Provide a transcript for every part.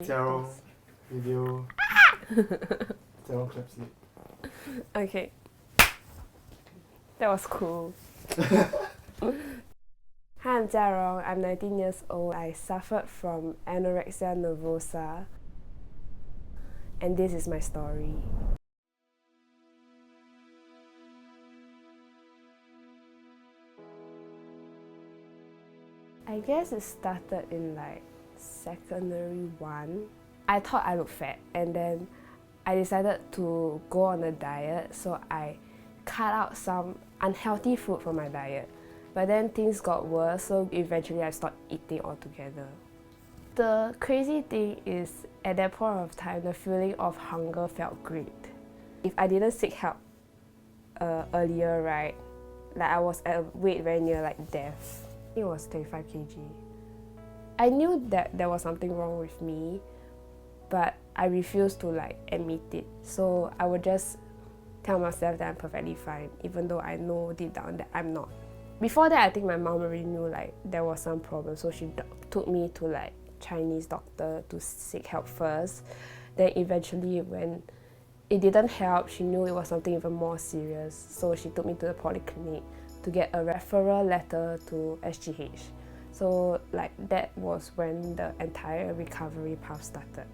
Jiarong video. Jiarong claps it. Okay. That was cool. Hi, I'm Jiarong. I'm 19 years old. I suffered from anorexia nervosa. And this is my story. I guess it started in like secondary 1. I thought I looked fat, and then I decided to go on a diet, so I cut out some unhealthy food from my diet. But then things got worse, so eventually I stopped eating altogether. The crazy thing is, at that point of time, the feeling of hunger felt great. If I didn't seek help earlier, right, like I was at a weight very near like death. It was 25 kg. I knew that there was something wrong with me, but I refused to like admit it. So I would just tell myself that I'm perfectly fine, even though I know deep down that I'm not. Before that, I think my mom already knew like there was some problem, so she took me to like Chinese doctor to seek help first. Then eventually, when it didn't help, she knew it was something even more serious, so she took me to the polyclinic to get a referral letter to SGH. So like that was when the entire recovery path started.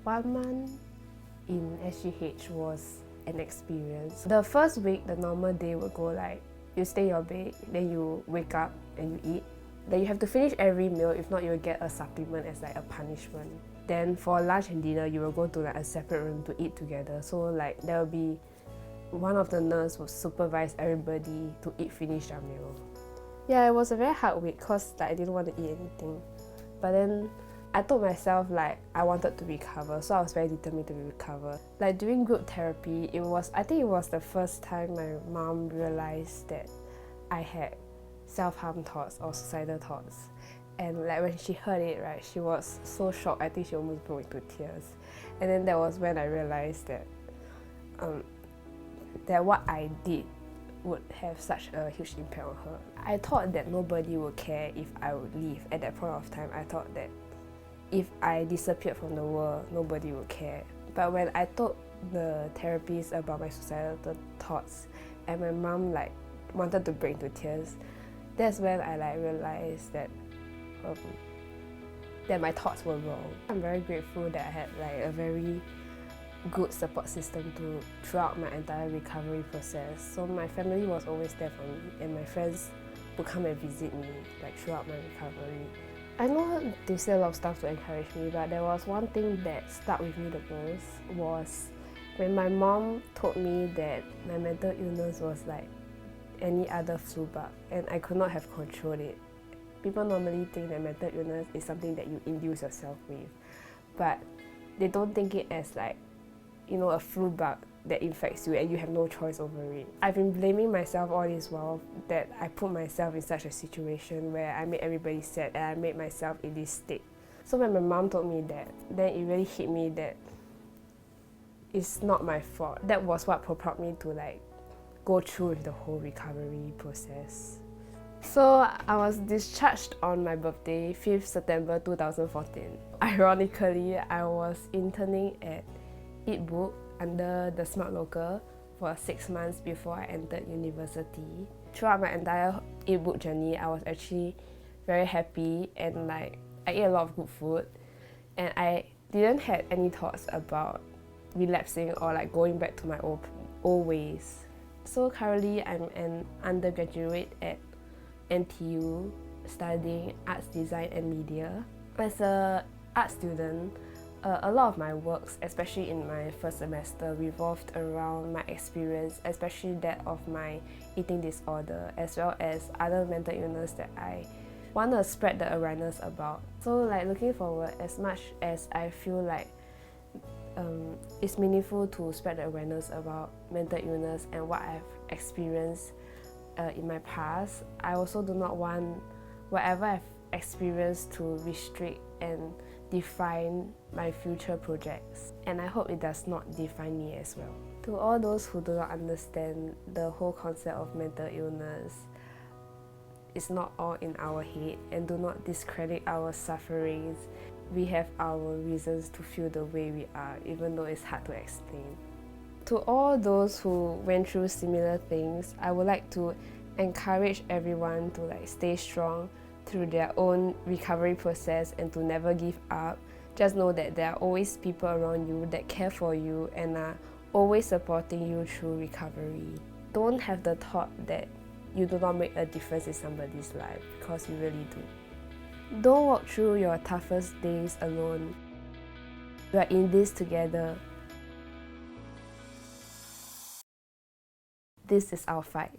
1 month in SGH was an experience. The first week, the normal day would go like, you stay in your bed, then you wake up and you eat. Then you have to finish every meal, if not you will get a supplement as like a punishment. Then for lunch and dinner, you will go to like a separate room to eat together. So like there will be one of the nurses would supervise everybody to finish their meal. Yeah, it was a very hard week because like, I didn't want to eat anything. But then I told myself like I wanted to recover, so I was very determined to recover. Like during group therapy, I think it was the first time my mom realized that I had self-harm thoughts or suicidal thoughts. And like when she heard it, right, she was so shocked. I think she almost broke into tears. And then that was when I realized that that what I did would have such a huge impact on her. I thought that nobody would care if I would leave. At that point of time, I thought that if I disappeared from the world, nobody would care. But when I told the therapist about my suicidal thoughts, and my mom like wanted to break into tears, that's when I like realized that that my thoughts were wrong. I'm very grateful that I had like a very good support system throughout my entire recovery process. So my family was always there for me, and my friends would come and visit me like throughout my recovery. I know they say a lot of stuff to encourage me, but there was one thing that stuck with me the most was when my mom told me that my mental illness was like any other flu bug and I could not have controlled it. People normally think that mental illness is something that you induce yourself with, but they don't think it as like, you know, a flu bug that infects you and you have no choice over it. I've been blaming myself all this while that I put myself in such a situation where I made everybody sad and I made myself in this state. So when my mom told me that, then it really hit me that it's not my fault. That was what propelled me to like go through with the whole recovery process. So I was discharged on my birthday, 5th September 2014. Ironically, I was interning at Eat Book under the Smart Local for 6 months before I entered university. Throughout my entire Eat Book journey, I was actually very happy and like I ate a lot of good food, and I didn't have any thoughts about relapsing or like going back to my old ways. So currently I'm an undergraduate at NTU studying arts design and media. As an art student, a lot of my works, especially in my first semester, revolved around my experience, especially that of my eating disorder, as well as other mental illness that I want to spread the awareness about. So like looking forward, as much as I feel like it's meaningful to spread the awareness about mental illness and what I've experienced in my past, I also do not want whatever I've experienced to restrict and define my future projects. And I hope it does not define me as well. To all those who do not understand the whole concept of mental illness, it's not all in our head, and do not discredit our sufferings. we have our reasons to feel the way we are, even though it's hard to explain. To all those who went through similar things, I would like to encourage everyone to stay strong through their own recovery process and to never give up. Just know that there are always people around you that care for you and are always supporting you through recovery. Don't have the thought that you do not make a difference in somebody's life, because you really do. Don't walk through your toughest days alone. We are in this together. This is our fight.